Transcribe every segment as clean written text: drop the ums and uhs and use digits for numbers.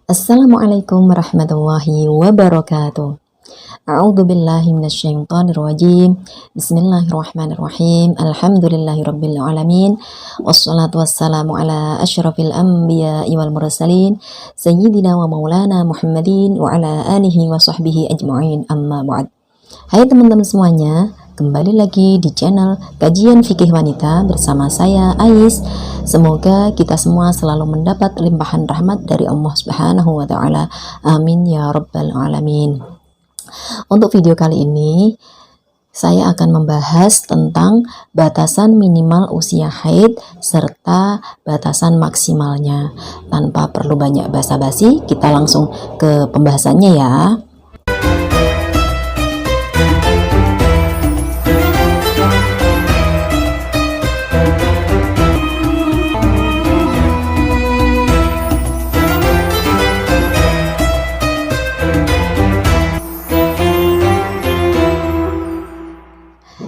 Assalamualaikum warahmatullahi wabarakatuh. A'udzu billahi minasyaitonir rajim. Bismillahirrahmanirrahim. Alhamdulillahirabbil alamin. Wassalatu wassalamu ala asyrafil anbiya'i wal mursalin sayyidina wa maulana Muhammadin wa ala alihi wa sahbihi ajma'in. Amma ba'd. Hai teman-teman semuanya, kembali lagi di channel Kajian Fikih Wanita bersama saya Ais. Semoga kita semua selalu mendapat limpahan rahmat dari Allah Subhanahu wa taala. Amin ya rabbal alamin. Untuk video kali ini saya akan membahas tentang batasan minimal usia haid serta batasan maksimalnya. Tanpa perlu banyak basa-basi, kita langsung ke pembahasannya ya.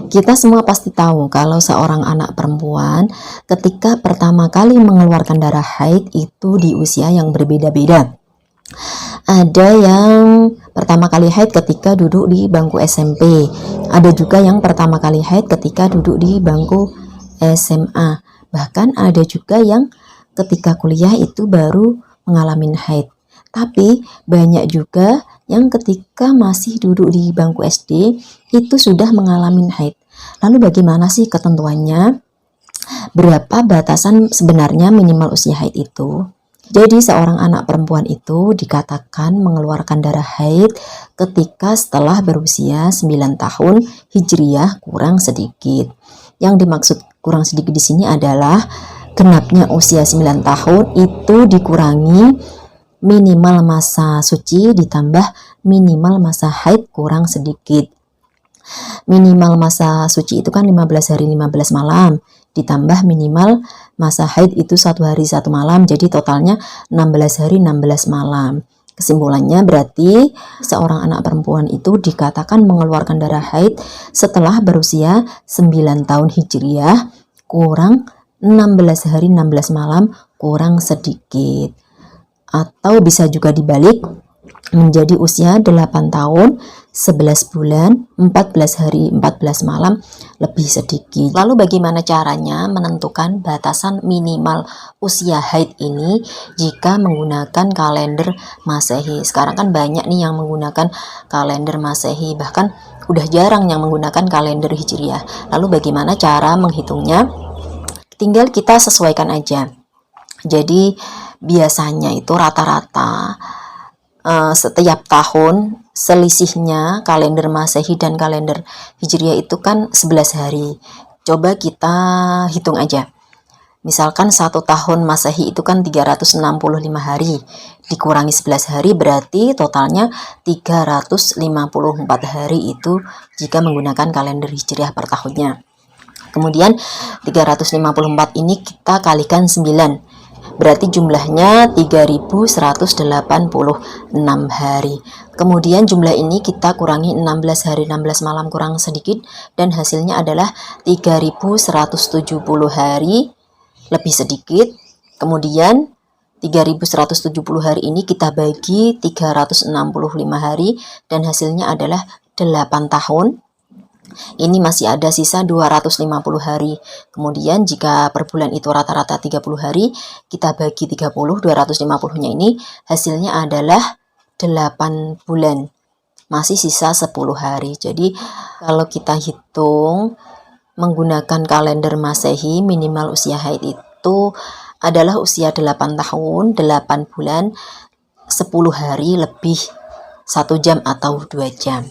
Kita semua pasti tahu kalau seorang anak perempuan ketika pertama kali mengeluarkan darah haid itu di usia yang berbeda-beda. Ada yang pertama kali haid ketika duduk di bangku SMP. Ada juga yang pertama kali haid ketika duduk di bangku SMA. Bahkan ada juga yang ketika kuliah itu baru mengalami haid. Tapi banyak juga yang ketika masih duduk di bangku SD itu sudah mengalami haid. Lalu bagaimana sih ketentuannya? Berapa batasan sebenarnya minimal usia haid itu? Jadi seorang anak perempuan itu dikatakan mengeluarkan darah haid ketika setelah berusia 9 tahun Hijriyah kurang sedikit. Yang dimaksud kurang sedikit di sini adalah genapnya usia 9 tahun itu dikurangi minimal masa suci ditambah minimal masa haid kurang sedikit. Minimal masa suci itu kan 15 hari 15 malam ditambah minimal masa haid itu 1 hari 1 malam, jadi totalnya 16 hari 16 malam. Kesimpulannya berarti seorang anak perempuan itu dikatakan mengeluarkan darah haid setelah berusia 9 tahun Hijriyah kurang 16 hari 16 malam kurang sedikit. Atau bisa juga dibalik menjadi usia 8 tahun 11 bulan 14 hari 14 malam lebih sedikit. Lalu bagaimana caranya menentukan batasan minimal usia haid ini jika menggunakan kalender Masehi? Sekarang kan banyak nih yang menggunakan kalender Masehi, bahkan udah jarang yang menggunakan kalender Hijriyah. Lalu bagaimana cara menghitungnya? Tinggal kita sesuaikan aja. Jadi biasanya itu rata-rata setiap tahun selisihnya kalender Masehi dan kalender Hijriyah itu kan 11 hari. Coba kita hitung aja. Misalkan 1 tahun Masehi itu kan 365 hari. Dikurangi 11 hari berarti totalnya 354 hari itu jika menggunakan kalender Hijriyah per tahunnya. Kemudian 354 ini kita kalikan 9. Berarti jumlahnya 3186 hari. Kemudian jumlah ini kita kurangi 16 hari 16 malam kurang sedikit dan hasilnya adalah 3170 hari lebih sedikit. Kemudian 3170 hari ini kita bagi 365 hari dan hasilnya adalah 8 tahun. Ini masih ada sisa 250 hari. Kemudian jika per bulan itu rata-rata 30 hari, kita bagi 30, 250-nya ini hasilnya adalah 8 bulan. Masih sisa 10 hari. Jadi kalau kita hitung menggunakan kalender Masehi, minimal usia haid itu adalah usia 8 tahun, 8 bulan, 10 hari lebih 1 jam atau 2 jam.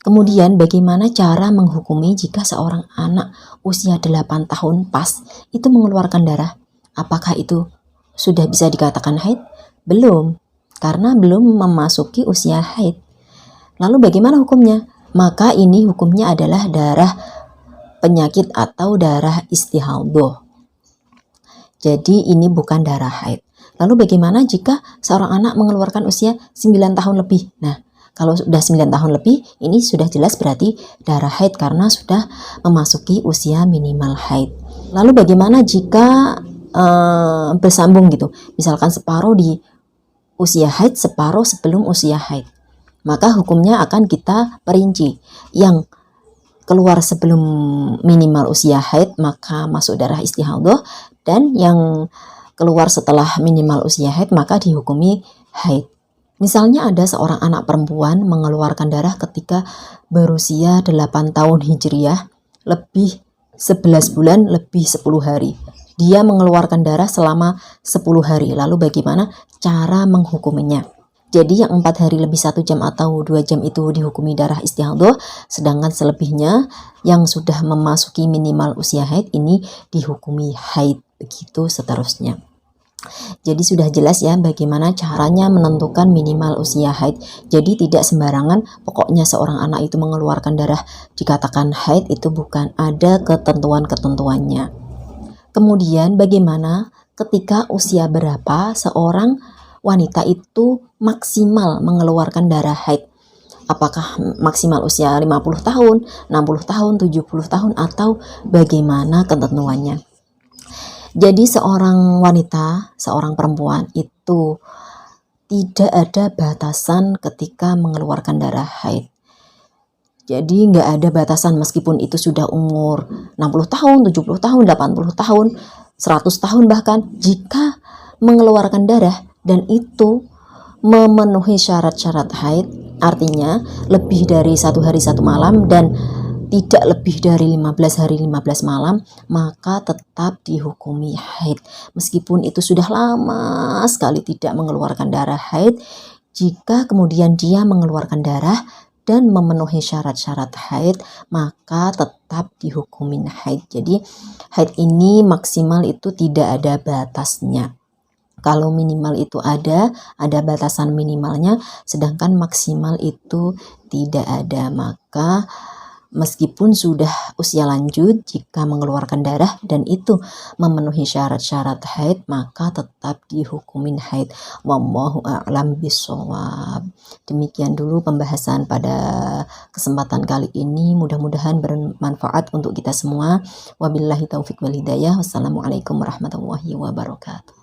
Kemudian bagaimana cara menghukumi jika seorang anak usia 8 tahun pas itu mengeluarkan darah? Apakah itu sudah bisa dikatakan haid? Belum, karena belum memasuki usia haid. Lalu bagaimana hukumnya? Maka ini hukumnya adalah darah penyakit atau darah istihadhah. Jadi ini bukan darah haid. Lalu bagaimana jika seorang anak mengeluarkan usia 9 tahun lebih? Nah, kalau sudah 9 tahun lebih, ini sudah jelas berarti darah haid karena sudah memasuki usia minimal haid. Lalu bagaimana jika bersambung gitu? Misalkan separuh di usia haid separuh sebelum usia haid, maka hukumnya akan kita perinci. Yang keluar sebelum minimal usia haid maka masuk darah istihadhah, dan yang keluar setelah minimal usia haid maka dihukumi haid. Misalnya ada seorang anak perempuan mengeluarkan darah ketika berusia 8 tahun Hijriah, lebih 11 bulan, lebih 10 hari. Dia mengeluarkan darah selama 10 hari. Lalu bagaimana cara menghukuminya? Jadi yang 4 hari lebih 1 jam atau 2 jam itu dihukumi darah istihadhah, sedangkan selebihnya yang sudah memasuki minimal usia haid ini dihukumi haid, begitu seterusnya. Jadi sudah jelas ya bagaimana caranya menentukan minimal usia haid. Jadi tidak sembarangan pokoknya seorang anak itu mengeluarkan darah dikatakan haid, itu bukan, ada ketentuan-ketentuannya. Kemudian bagaimana ketika usia berapa seorang wanita itu maksimal mengeluarkan darah haid? Apakah maksimal usia 50 tahun, 60 tahun, 70 tahun, atau bagaimana ketentuannya? Jadi seorang wanita, seorang perempuan itu tidak ada batasan ketika mengeluarkan darah haid. Jadi nggak ada batasan meskipun itu sudah umur 60 tahun, 70 tahun, 80 tahun, 100 tahun bahkan, jika mengeluarkan darah dan itu memenuhi syarat-syarat haid, artinya lebih dari 1 hari 1 malam dan tidak lebih dari 15 hari 15 malam, maka tetap dihukumi haid. Meskipun itu sudah lama sekali tidak mengeluarkan darah haid, jika kemudian dia mengeluarkan darah dan memenuhi syarat-syarat haid, maka tetap dihukumi haid. Jadi haid ini maksimal itu tidak ada batasnya. Kalau minimal itu ada batasan minimalnya, sedangkan maksimal itu tidak ada. Maka meskipun sudah usia lanjut, jika mengeluarkan darah dan itu memenuhi syarat-syarat haid, maka tetap dihukumin haid. Wallahu a'lam bishawab. Demikian dulu pembahasan pada kesempatan kali ini. Mudah-mudahan bermanfaat untuk kita semua. Wabillahi taufik wal hidayah. Wassalamualaikum warahmatullahi wabarakatuh.